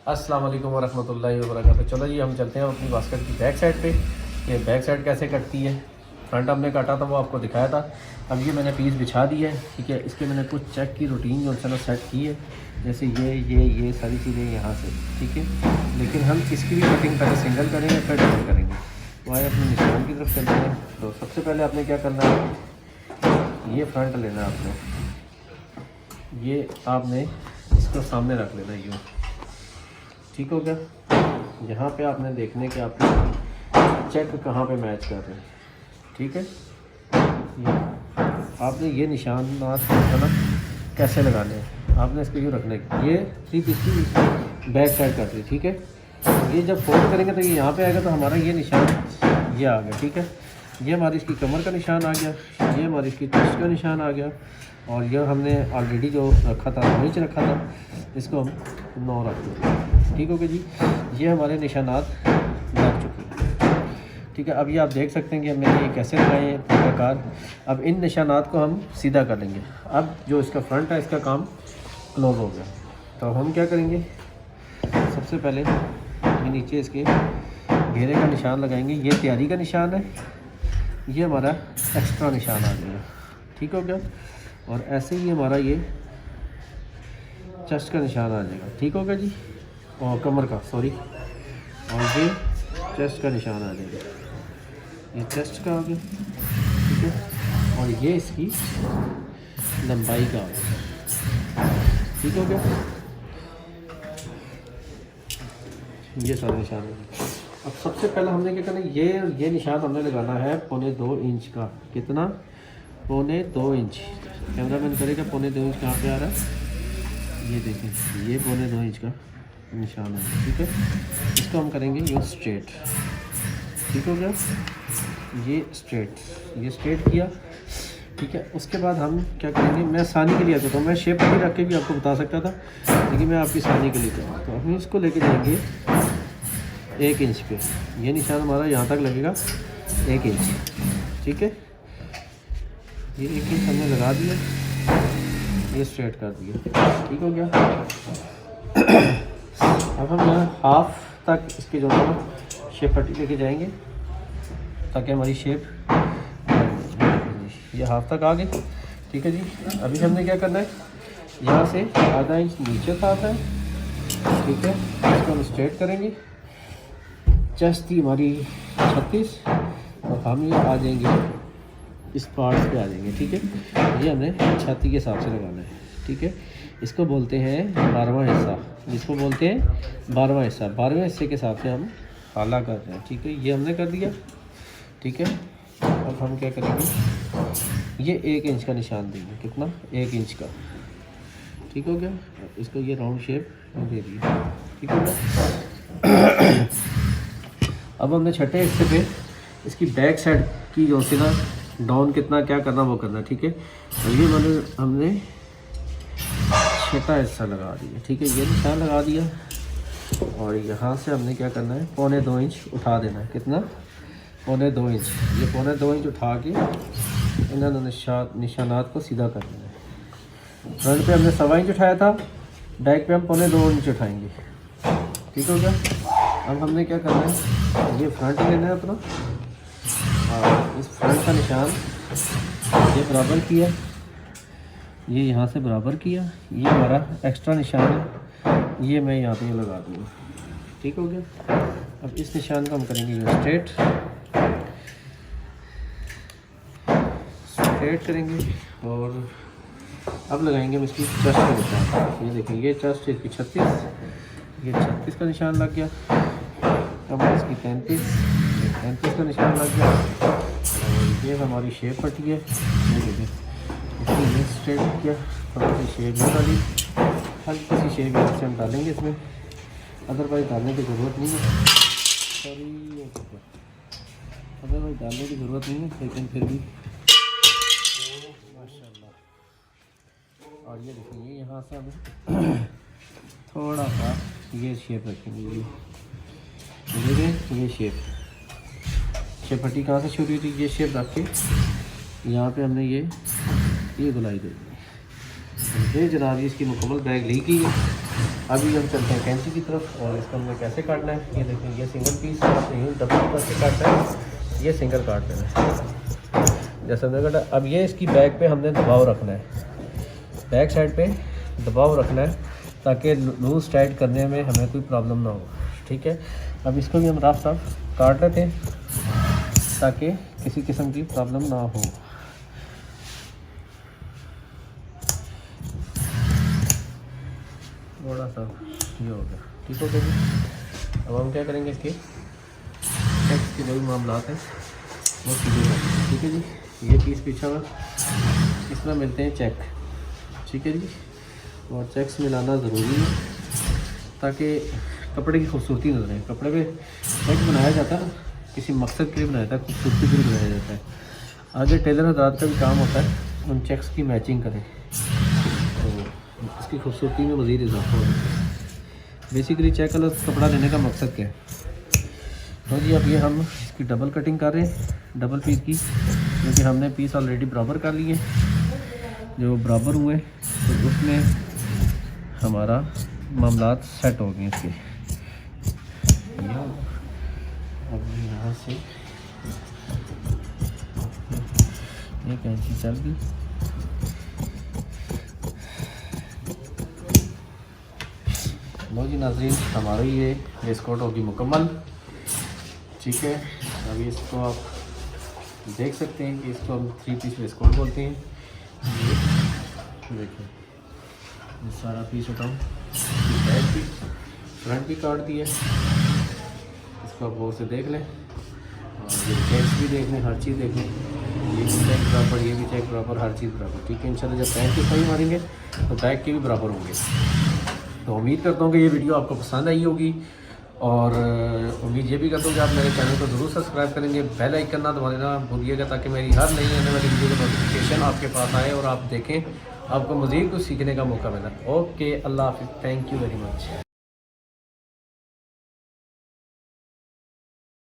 अस्सलाम वालेकुम वरहमतुल्लाहि वबरकातुहू। चलो जी, हम चलते हैं अपनी बास्केट की बैक साइड पे। ये बैक साइड कैसे कटती है। फ्रंट हमने काटा था, वो आपको दिखाया था। अब ये मैंने पीस बिछा दिया है, ठीक है। इसके मैंने कुछ चेक की रूटीन जो है ना सेट की है, जैसे ये सारी चीज़ें यहाँ से, ठीक है। लेकिन हम इसकी भी कटिंग पहले सिंगल करेंगे, फिर डबल करेंगे। तो आए अपने निशान की तरफ चलते हैं। तो सबसे पहले आपने क्या करना है, ये फ्रंट लेना है आपने, ये आपने इसको सामने रख लेना यूँ, ठीक हो गया। यहाँ पे आपने देखने के आपने चेक कहाँ पे मैच कर रहे हैं, ठीक है। ये आपने ये निशान ना कैसे लगाने हैं, आपने इसको यूँ रखने के, ये 3 पीस की बैक साइड कर दी, ठीक है। ये जब फोल्ड करेंगे तो ये यहाँ पे आएगा, तो हमारा ये निशान ये आ गया, ठीक है। ये हमारी इसकी कमर का निशान आ गया, ये हमारी इसकी चेस्ट का निशान आ गया, और ये हमने ऑलरेडी जो रखा था नीचे रखा था, इसको हम 9 रख दें, ठीक हो गया जी। ये हमारे निशानात लग चुके हैं, ठीक है। अब ये आप देख सकते हैं कि हमने ये कैसे लगाए हैं प्रकार। अब इन निशानात को हम सीधा कर लेंगे। अब जो इसका फ्रंट है, इसका काम क्लोज हो गया। तो हम क्या करेंगे, सबसे पहले ये नीचे इसके घेरे का निशान लगाएंगे। ये तैयारी का निशान है, ये हमारा एक्स्ट्रा निशान आ जाएगा, ठीक हो गया। और ऐसे ही हमारा ये चेस्ट का निशान आ जाएगा, ठीक हो गया जी। और कमर का, सॉरी, और ये चेस्ट का निशान आ जाएगा, ये चेस्ट का आ गया, ठीक है। और ये इसकी लंबाई का आ गया, ठीक हो गया। ये सारे निशान है। अब सबसे पहले हमने क्या करना है, ये निशान हमने लगाना है 2.25 इंच का। कितना? 2.25 इंच। कैमरा मैन करेगा 2.25 इंच कहाँ पे आ रहा है, ये देखें, ये 2.25 इंच का निशान है, ठीक है। इसको हम करेंगे ये स्ट्रेट, ठीक हो गया। ये स्ट्रेट किया, ठीक है। उसके बाद हम क्या करेंगे, मैं आसानी के लिए आता हूँ, मैं शेप नहीं रख के भी आपको बता सकता था, लेकिन मैं आपकी आसानी के लिए करूँ। तो हम इसको लेके जाएंगे 1 इंच पे। ये निशान हमारा यहाँ तक लगेगा 1 इंच, ठीक है। ये 1 इंच हमने लगा दिया, ये स्ट्रेट कर दिया, ठीक हो गया। अब हम यहाँ हाफ तक इसके जो है शेप पट्टी लेके जाएंगे, ताकि हमारी शेप, ये हाफ तक आ गई, ठीक है जी। अभी हमने क्या करना है, यहाँ से आधा इंच नीचे उठाता है, ठीक है। इसको हम स्ट्रेट करेंगे। चेस्ट थी हमारी 36, और हम ये आ जाएंगे इस पार्ट पे आ जाएंगे, ठीक है। ये हमने छाती के हिसाब से लगाना है, ठीक है। इसको बोलते हैं 12वां हिस्सा, जिसको बोलते हैं 12वां हिस्सा। 12वें हिस्से के हिसाब से हम हाला कर रहे हैं, ठीक है। ये हमने कर दिया, ठीक है। अब हम क्या करेंगे, ये 1 इंच का निशान देंगे। कितना? 1 इंच का, ठीक हो गया। इसको ये राउंड शेप दे दिया, ठीक हो गया। अब हमने छठे हिस्से पे इसकी बैक साइड की जो सी ना डाउन कितना क्या करना वो करना, ठीक है। और ये हमने छठा हिस्सा लगा दिया, ठीक है। ये निशान लगा दिया, और यहाँ से हमने क्या करना है, 2.25 इंच उठा देना है। कितना? 2.25 इंच। ये 2.25 इंच उठा के इन्होंने निशानात को सीधा कर देना है। फ्रंट पे हमने 1.25 इंच उठाया था, बैक पे हम 2.25 इंच उठाएंगे, ठीक हो गया। अब हमने क्या करना है, ये फ्रंट लेना है अपना, और इस फ्रंट का निशान ये बराबर किया, ये यहाँ से बराबर किया। ये हमारा एक्स्ट्रा निशान है, ये मैं यहाँ पे लगा दूँगा, ठीक हो गया। अब इस निशान को हम करेंगे ये स्ट्रेट करेंगे, और अब लगाएंगे हम इसकी चेस्ट का निशान। ये देखिए, ये चेस्ट इसकी 36, ये 36 का निशान लग गया। अब इसकी 33 का निशान लग गया, और ये हमारी शेप पट्टी है। ये देखिए, इसकी ये स्ट्रेट किया, थोड़ी सी शेप डाली, हल्की सी शेप यहाँ से हम डालेंगे इसमें, अदरवाइज डालने की ज़रूरत नहीं है। सॉरी, अदरवाइज डालने की ज़रूरत नहीं है, लेकिन फिर भी माशाल्लाह। और ये देखिए, यहाँ से हम थोड़ा सा ये शेप रखेंगे, ये शेप पट्टी कहाँ से शुरू हुई थी, ये शेप रख के यहाँ पे हमने ये गुलाई दे दी। ये जनाब इसकी मुकम्मल बैग ली की है। अभी हम चलते हैं कैंची की तरफ और इसको हमने कैसे काटना है। ये देखिए, ये सिंगल पीस डबल करके काटना है, ये सिंगल काट देना है जैसे हमने काटा। अब ये इसकी बैक पे हमने दबाव रखना है, बैक साइड पे दबाव रखना है ताकि लूज़ टाइट करने में हमें कोई प्रॉब्लम ना हो। ठीक है, अब इसको भी हम रफ काट लेते हैं ताकि किसी किस्म की प्रॉब्लम ना हो। थोड़ा सा ये हो गया, ठीक हो गया जी। अब हम क्या करेंगे, इसके चेक्स के जो भी मामला हैं वो सीधे करेंगे। ठीक है जी, ये पीस पीछा हुआ, इसमें मिलते हैं चेक। ठीक है जी, और चेक्स मिलाना ज़रूरी है ताकि कपड़े की खूबसूरती नजर आए। कपड़े पे चेक बनाया जाता है किसी मकसद के लिए बनाया जाता है, खूबसूरती के लिए बनाया जाता है। आगे टेलर हज़रात का भी काम होता है उन चेक्स की मैचिंग करें तो इसकी खूबसूरती में मज़ीद इजाफा होता है। बेसिकली चेक कलर कपड़ा लेने का मकसद क्या है। तो जी अब ये हम इसकी डबल कटिंग कर रहे हैं, डबल पीस की, क्योंकि हमने पीस ऑलरेडी बराबर कर लिए। जो बराबर हुए तो उसमें हमारा मामलात सेट हो गए इसके। अब यहाँ से ये कैंची चल गई। लो जी नाज़रीन, हमारी ये वेस्टकोट होगी मुकम्मल। ठीक है, अभी इसको आप देख सकते हैं कि इसको हम 3 पीस वेस्टकोट बोलते हैं। ये देखिए, ये सारा पीस उठाऊँ, बैक पीस फ्रंट भी काट दिया, इसको आप गौर से देख लें और ये चेक्स भी देख लें, हर चीज़ देख लें। ये भी चेक बराबर, ये भी चेक बराबर, हर चीज़ बराबर। ठीक है, इंशाल्लाह जब पैंट की सही मारेंगे तो बैक के भी बराबर होंगे। तो उम्मीद करता हूँ कि ये वीडियो आपको पसंद आई होगी और उम्मीद ये भी करता हूँ कि आप मेरे चैनल को ज़रूर सब्सक्राइब करेंगे, बेल आइकन ना दबाना भूलिएगा ताकि मेरी हर नई आने वाली वीडियो का नोटिफिकेशन आपके पास आए और आप देखें, आपको मज़ीद कुछ सीखने का मौका मिला। ओके, अल्लाह हाफिज़, थैंक यू वेरी मच।